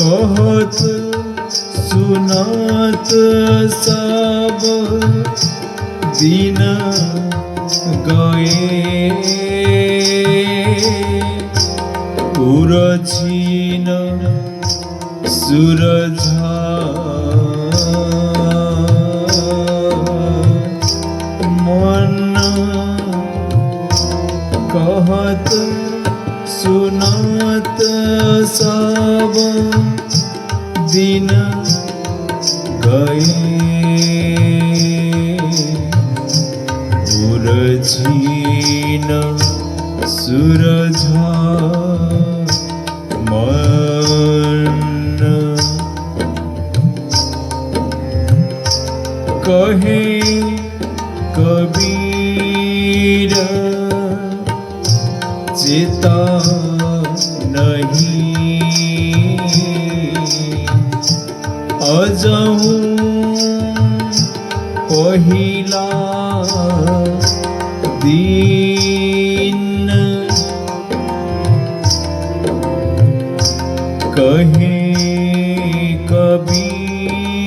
कहत सुनात सब दिन गए, पुरछीन सूरझा मन कहत सुनात सब दिन गए, पुरछीन सूरझा मन कहे कबीर चेता नहीं, अजहू पहिला दिन कहे कबीरा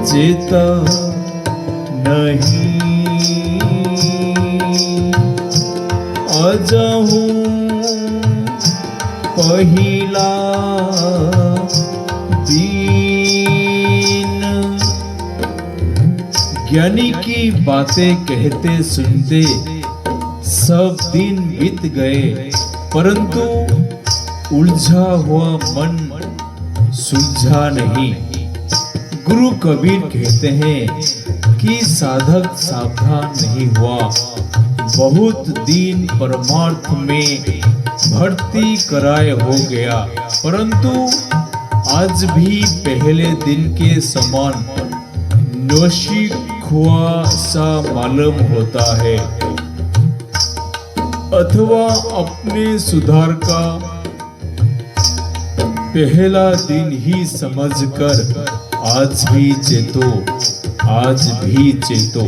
चेता नहीं, अजहू पहिला दिन। ज्ञानी की बातें कहते सुनते सब दिन बीत गए, परंतु उलझा हुआ मन सुलझा नहीं। गुरु कबीर कहते हैं कि साधक सावधान नहीं हुआ, बहुत दिन परमार्थ में भर्ती कराए हो गया, परंतु आज भी पहले दिन के समान नौशी खुआ सा मालूम होता है, अथवा अपने सुधार का पहला दिन ही समझकर आज भी चेतो, आज भी चेतो।